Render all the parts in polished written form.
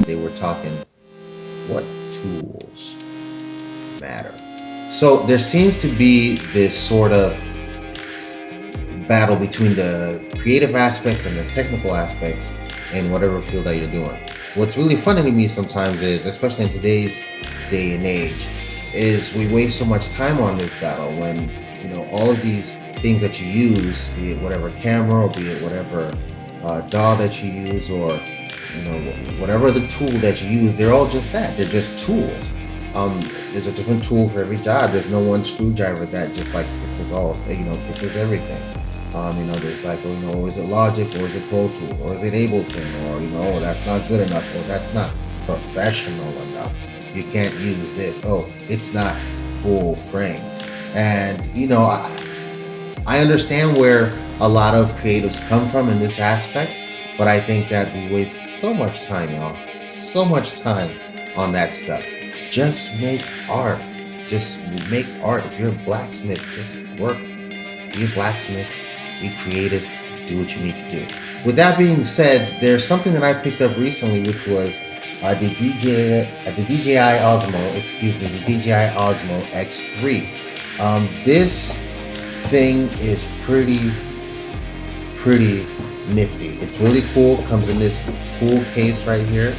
They were talking what tools matter. So there seems to be this sort of battle between the creative aspects and the technical aspects in whatever field that you're doing. What's really funny to me sometimes is, especially in today's day and age, is we waste so much time on this battle when, all of these things that you use, be it whatever camera or be it whatever DAW that you use, or whatever the tool that you use, they're all just that. They're just tools. There's a different tool for every job. There's no one screwdriver that just like fixes fixes everything. There's like, is it Logic, or is it Pro Tool, or is it Ableton, or that's not good enough, or that's not professional enough. You can't use this. Oh, it's not full frame. And I understand where a lot of creatives come from in this aspect, but I think that we waste so much time, y'all. So much time on that stuff. Just make art. Just make art. If you're a blacksmith, just work. Be a blacksmith. Be creative. Do what you need to do. With that being said, there's something that I picked up recently, which was the DJI Osmo X3. This thing is pretty nifty. It's really cool. It comes in this cool case right here.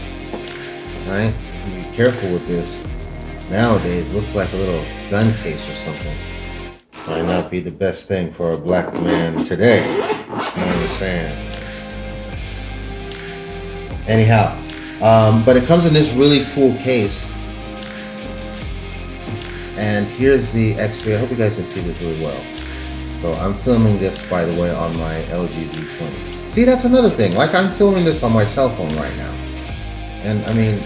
All right, be careful with this. Nowadays, it looks like a little gun case or something. Might not be the best thing for a black man today. You know what I'm saying? Anyhow, but it comes in this really cool case. And here's the X3. I hope you guys can see this really well. So I'm filming this, by the way, on my LG V20. See, that's another thing. Like, I'm filming this on my cell phone right now. And I mean,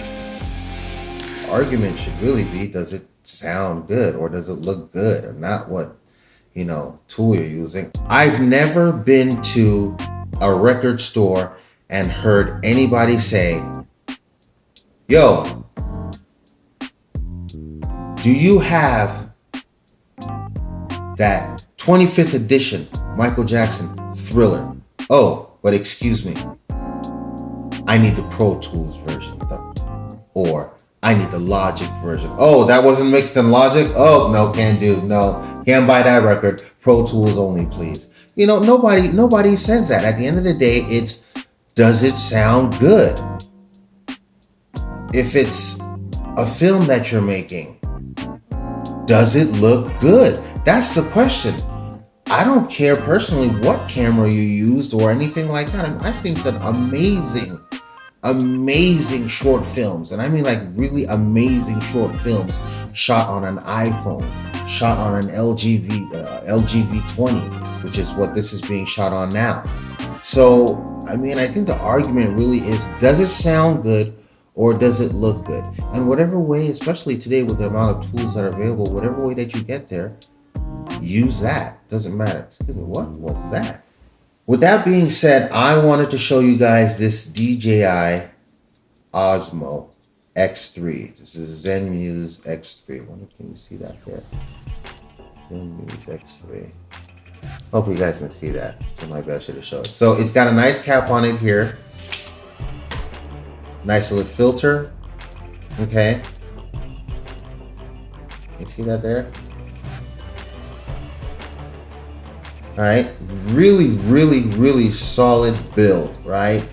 the argument should really be, does it sound good, or does it look good, or not what, tool you're using. I've never been to a record store and heard anybody say, yo, do you have that 25th edition Michael Jackson Thriller? Oh, but excuse me, I need the Pro Tools version though. Or I need the Logic version. Oh, that wasn't mixed in Logic? Oh, no, can't do. No, can't buy that record. Pro Tools only, please. Nobody says that. At the end of the day, it's, does it sound good? If it's a film that you're making, does it look good? That's the question. I don't care personally what camera you used or anything like that. I've seen some amazing short films, and I mean like really amazing short films shot on an iPhone, shot on an LG V20, which is what this is being shot on now. So, I mean, I think the argument really is, does it sound good or does it look good? And whatever way, especially today with the amount of tools that are available, whatever way that you get there, use that. Doesn't matter. Excuse me, what was that? With that being said, I wanted to show you guys this DJI Osmo X3. This is ZenMuse X3. Wonder, can you see that there? ZenMuse X3. Hope you guys can see that. So maybe I should have showed it. So it's got a nice cap on it here. Nice little filter. Okay. You see that there? All right, really solid build, right?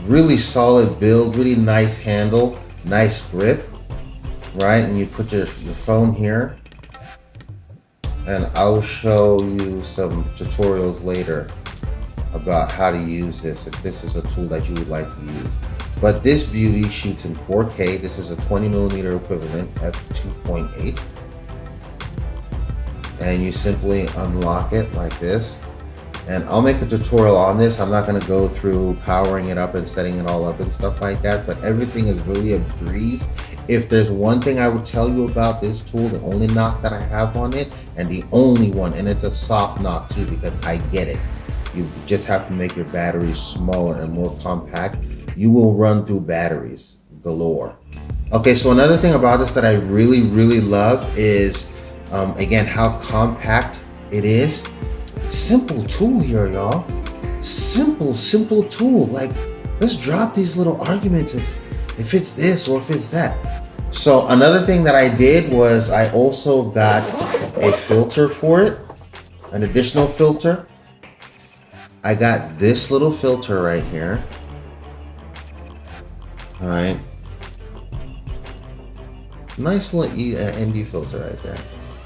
Really solid build, really nice handle, nice grip, right? And you put your phone here, and I'll show you some tutorials later about how to use this, if this is a tool that you would like to use. But this beauty shoots in 4K. This is a 20mm equivalent, f2.8. And you simply unlock it like this. And I'll make a tutorial on this. I'm not going to go through powering it up and setting it all up and stuff like that, but everything is really a breeze. If there's one thing I would tell you about this tool, the only knock that I have on it, and the only one, and it's a soft knock too, because I get it. You just have to make your batteries smaller and more compact. You will run through batteries galore. Okay, so another thing about this that I really love is, again, how compact it is. Simple tool here, y'all. Simple tool. Like, let's drop these little arguments if it's this or if it's that. So another thing that I did was I also got a filter for it, an additional filter. I got this little filter right here. All right. Nice little ND filter right there.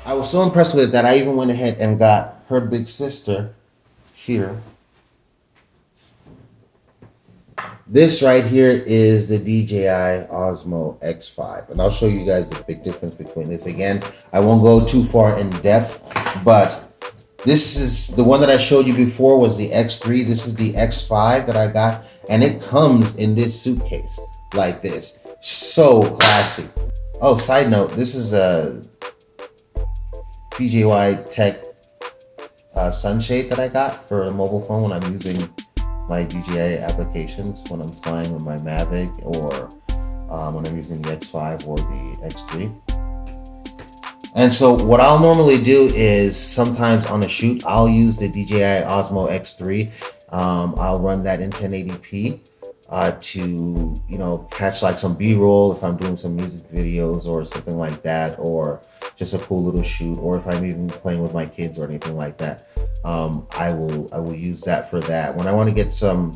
I was so impressed with it that I even went ahead and got her big sister here. This right here is the DJI Osmo X5, and I'll show you guys the big difference between this. Again, I won't go too far in depth, but this is the one that I showed you before was the X3. This is the X5 that I got, and it comes in this suitcase like this. So classy. Oh, side note, this is a DJI Tech sunshade that I got for a mobile phone when I'm using my DJI applications, when I'm flying with my Mavic, or when I'm using the X5 or the X3. And so what I'll normally do is sometimes on a shoot, I'll use the DJI Osmo X3. I'll run that in 1080p to, catch like some B-roll if I'm doing some music videos or something like that, or just a cool little shoot, or if I'm even playing with my kids or anything like that. I will use that for that. When I want to get some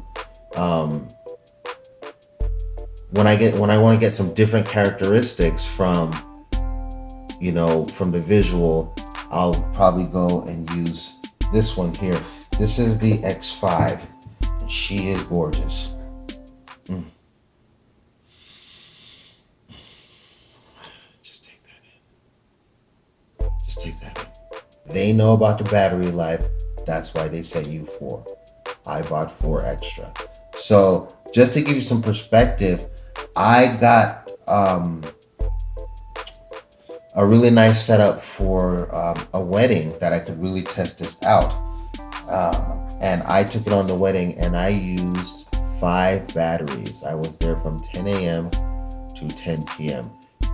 when I want to get some different characteristics from the visual, I'll probably go and use this one here. This is the X5. She is gorgeous. Just take that in. Just take that in. They know about the battery life. That's why they sent you 4. I bought 4 extra. So just to give you some perspective, I got a really nice setup for a wedding that I could really test this out. And I took it on the wedding and I used 5 batteries. I was there from 10 a.m. to 10 p.m.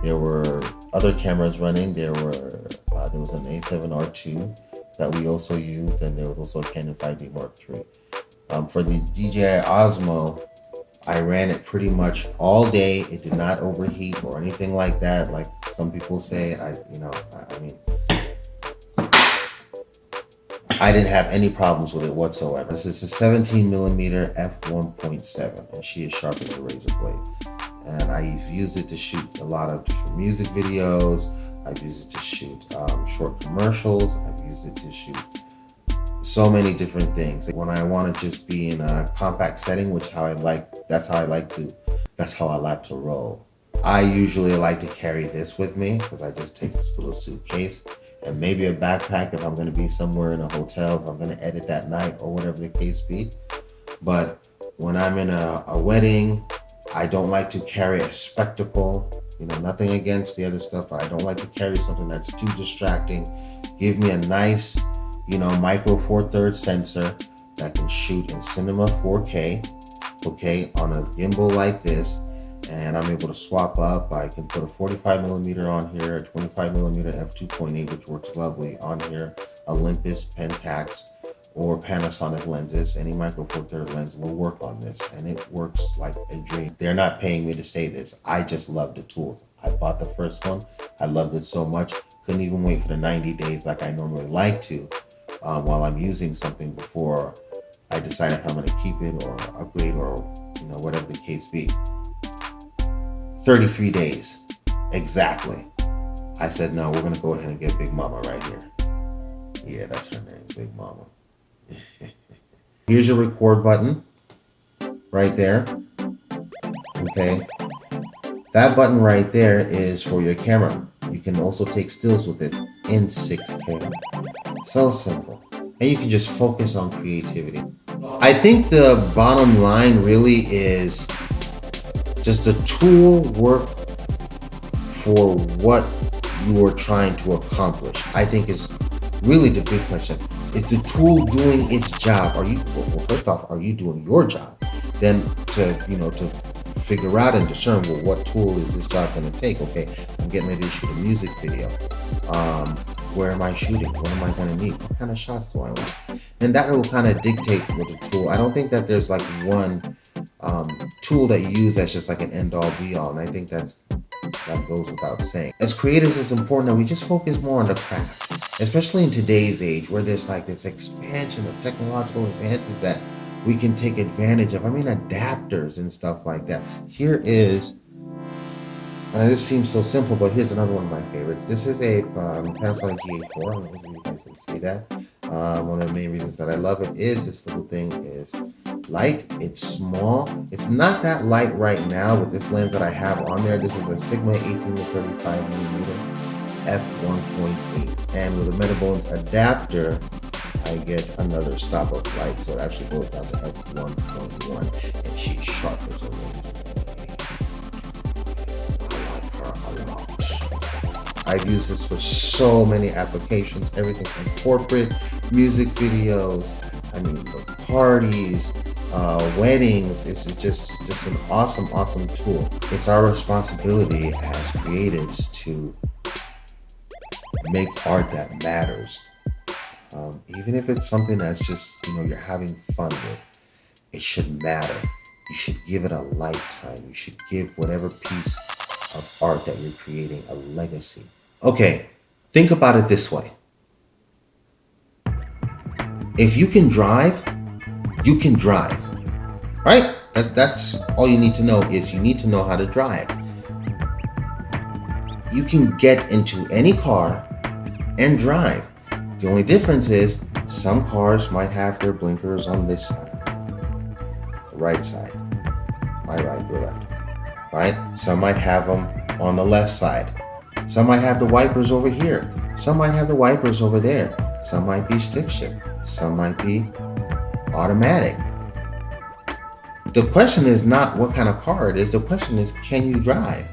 There were other cameras running. There was an A7R2 that we also used, and there was also a Canon 5D Mark III. For the DJI Osmo, I ran it pretty much all day. It did not overheat or anything like that, like some people say. I didn't have any problems with it whatsoever. This is a 17mm f1.7, and she is sharp as a razor blade. And I've used it to shoot a lot of different music videos. I've used it to shoot short commercials. I've used it to shoot so many different things. When I want to just be in a compact setting, that's how I like to roll. I usually like to carry this with me because I just take this little suitcase and maybe a backpack if I'm going to be somewhere in a hotel, if I'm going to edit that night or whatever the case be. But when I'm in a wedding, I don't like to carry a spectacle. Nothing against the other stuff, but I don't like to carry something that's too distracting. Give me a nice, micro 4/3 sensor that can shoot in cinema 4K, okay, on a gimbal like this. And I'm able to swap up. I can put a 45mm on here, a 25mm f2.8, which works lovely on here, Olympus, Pentax, or Panasonic lenses. Any micro 4/3 lens will work on this, and it works like a dream. They're not paying me to say this. I just love the tools. I bought the first one. I loved it so much. Couldn't even wait for the 90 days like I normally like to while I'm using something before I decide if I'm going to keep it or upgrade or whatever the case be. 33 days exactly. I said, no, we're going to go ahead and get Big Mama right here. Yeah, that's her name, Big Mama. Here's your record button right there. Okay. That button right there is for your camera. You can also take stills with this in 6K. So simple. And you can just focus on creativity. I think the bottom line really is just a tool work for what you are trying to accomplish. I think is really the big question. Is the tool doing its job? First off, are you doing your job? Then to figure out and discern, what tool is this job going to take? Okay, I'm getting ready to shoot a music video. Where am I shooting? What am I going to need? What kind of shots do I want? And that will kind of dictate with the tool. I don't think that there's like one tool that you use that's just like an end all be all. And I think that goes without saying. As creatives, it's important that we just focus more on the craft, especially in today's age where there's like this expansion of technological advances that we can take advantage of. I mean, adapters and stuff like that. Here is, this seems so simple, but here's another one of my favorites. This is a Panasonic G84. I don't know if you guys can see that. One of the main reasons that I love it is this little thing is light. It's small. It's not that light right now with this lens that I have on there. This is a Sigma 18-35mm f1.8, and with a Metabones adapter, I get another stop of light, so it actually goes down to f1.1, and she's sharp as a razor. I've used this for so many applications, everything from corporate music videos, parties, weddings. It's just an awesome tool. It's our responsibility as creatives to make art that matters. Even if it's something that's just, you're having fun with, it should matter. You should give it a lifetime. You should give whatever piece of art that you're creating a legacy. Okay, think about it this way. If you can drive, you can drive, right? That's all you need to know is you need to know how to drive. You can get into any car and drive. The only difference is some cars might have their blinkers on this side, the right side, my right, your left, right? Some might have them on the left side. Some might have the wipers over here. Some might have the wipers over there. Some might be stick shift. Some might be automatic. The question is not what kind of car it is. The question is, can you drive?